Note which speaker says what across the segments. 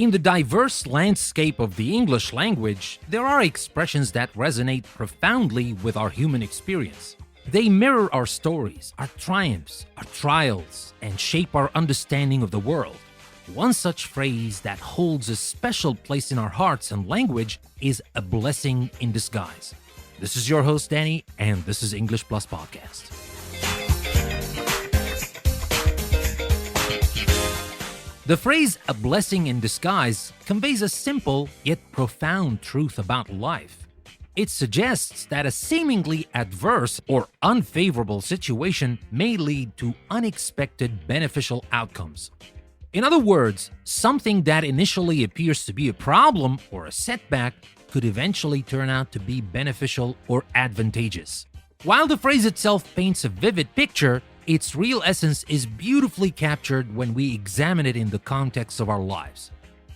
Speaker 1: In the diverse landscape of the English language, there are expressions that resonate profoundly with our human experience. They mirror our stories, our triumphs, our trials, and shape our understanding of the world. One such phrase that holds a special place in our hearts and language is a blessing in disguise. This is your host, Danny, and this is English Plus Podcast. The phrase "a blessing in disguise" conveys a simple yet profound truth about life. It suggests that a seemingly adverse or unfavorable situation may lead to unexpected beneficial outcomes. In other words, something that initially appears to be a problem or a setback could eventually turn out to be beneficial or advantageous. While the phrase itself paints a vivid picture, its real essence is beautifully captured when we examine it in the context of our lives.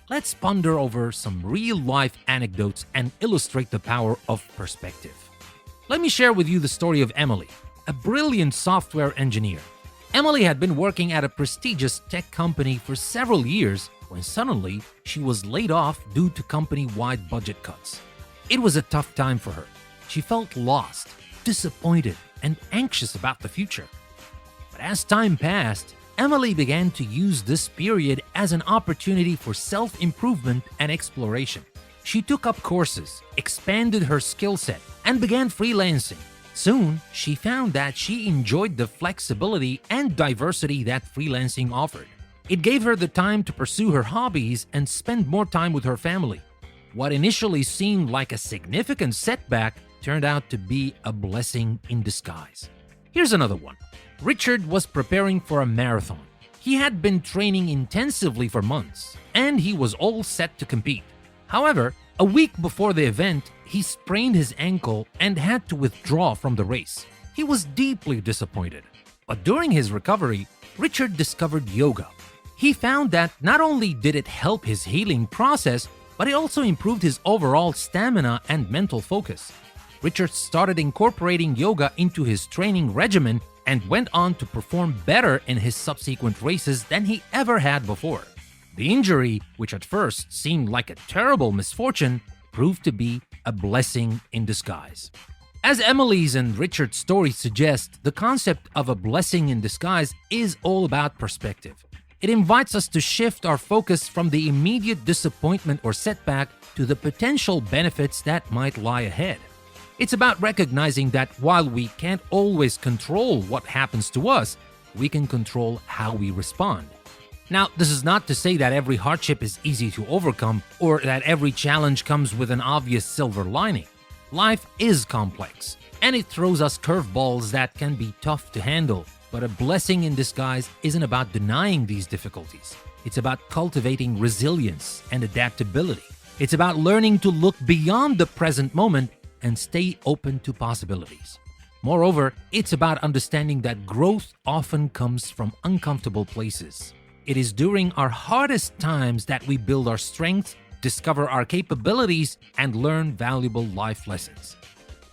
Speaker 1: Let's ponder over some real-life anecdotes and illustrate the power of perspective. Let me share with you the story of Emily, a brilliant software engineer. Emily had been working at a prestigious tech company for several years when suddenly she was laid off due to company-wide budget cuts. It was a tough time for her. She felt lost, disappointed, and anxious about the future. But as time passed, Emily began to use this period as an opportunity for self-improvement and exploration. She took up courses, expanded her skill set, and began freelancing. Soon, she found that she enjoyed the flexibility and diversity that freelancing offered. It gave her the time to pursue her hobbies and spend more time with her family. What initially seemed like a significant setback turned out to be a blessing in disguise. Here's another one. Richard was preparing for a marathon. He had been training intensively for months, and he was all set to compete. However, a week before the event, he sprained his ankle and had to withdraw from the race. He was deeply disappointed. But during his recovery, Richard discovered yoga. He found that not only did it help his healing process, but it also improved his overall stamina and mental focus. Richard started incorporating yoga into his training regimen and went on to perform better in his subsequent races than he ever had before. The injury, which at first seemed like a terrible misfortune, proved to be a blessing in disguise. As Emily's and Richard's stories suggest, the concept of a blessing in disguise is all about perspective. It invites us to shift our focus from the immediate disappointment or setback to the potential benefits that might lie ahead. It's about recognizing that while we can't always control what happens to us, we can control how we respond. Now, this is not to say that every hardship is easy to overcome or that every challenge comes with an obvious silver lining. Life is complex, and it throws us curveballs that can be tough to handle. But a blessing in disguise isn't about denying these difficulties. It's about cultivating resilience and adaptability. It's about learning to look beyond the present moment and stay open to possibilities. Moreover, it's about understanding that growth often comes from uncomfortable places. It is during our hardest times that we build our strengths, discover our capabilities, and learn valuable life lessons.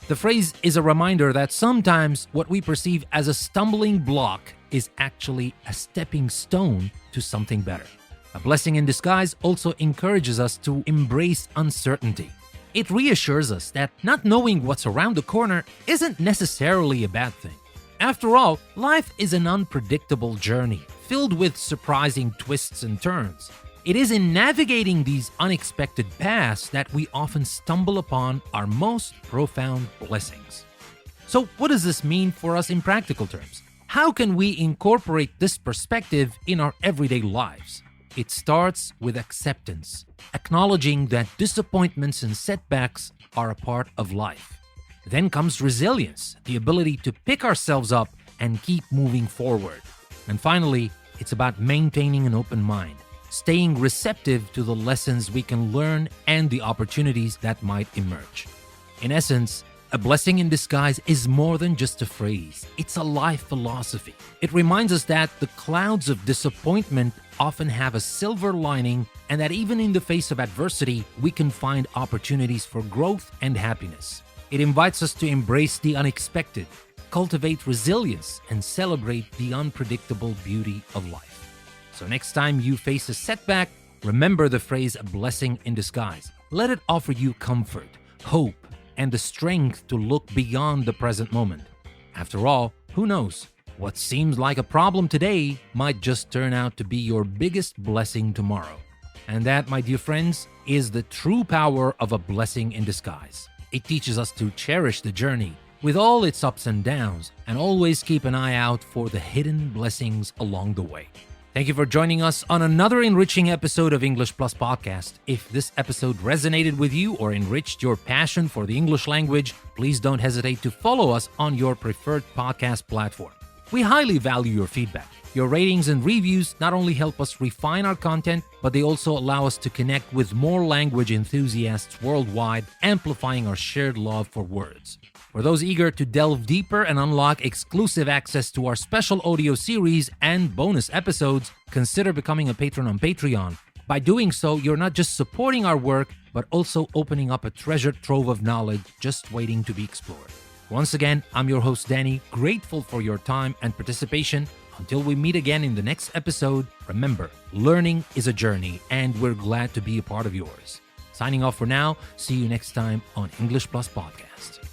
Speaker 1: The phrase is a reminder that sometimes what we perceive as a stumbling block is actually a stepping stone to something better. A blessing in disguise also encourages us to embrace uncertainty. It reassures us that not knowing what's around the corner isn't necessarily a bad thing. After all, life is an unpredictable journey, filled with surprising twists and turns. It is in navigating these unexpected paths that we often stumble upon our most profound blessings. So, what does this mean for us in practical terms? How can we incorporate this perspective in our everyday lives? It starts with acceptance, acknowledging that disappointments and setbacks are a part of life. Then comes resilience, the ability to pick ourselves up and keep moving forward. And finally, it's about maintaining an open mind, staying receptive to the lessons we can learn and the opportunities that might emerge. In essence, a blessing in disguise is more than just a phrase. It's a life philosophy. It reminds us that the clouds of disappointment often have a silver lining and that even in the face of adversity, we can find opportunities for growth and happiness. It invites us to embrace the unexpected, cultivate resilience, and celebrate the unpredictable beauty of life. So next time you face a setback, Remember the phrase a blessing in disguise. Let it offer you comfort, hope, and the strength to look beyond the present moment. After all, who knows? What seems like a problem today might just turn out to be your biggest blessing tomorrow. And that, my dear friends, is the true power of a blessing in disguise. It teaches us to cherish the journey with all its ups and downs and always keep an eye out for the hidden blessings along the way. Thank you for joining us on another enriching episode of English Plus Podcast. If this episode resonated with you or enriched your passion for the English language, please don't hesitate to follow us on your preferred podcast platform. We highly value your feedback. Your ratings and reviews not only help us refine our content, but they also allow us to connect with more language enthusiasts worldwide, amplifying our shared love for words. For those eager to delve deeper and unlock exclusive access to our special audio series and bonus episodes, consider becoming a patron on Patreon. By doing so, you're not just supporting our work, but also opening up a treasure trove of knowledge just waiting to be explored. Once again, I'm your host, Danny, grateful for your time and participation. Until we meet again in the next episode, remember, learning is a journey, and we're glad to be a part of yours. Signing off for now, see you next time on English Plus Podcast.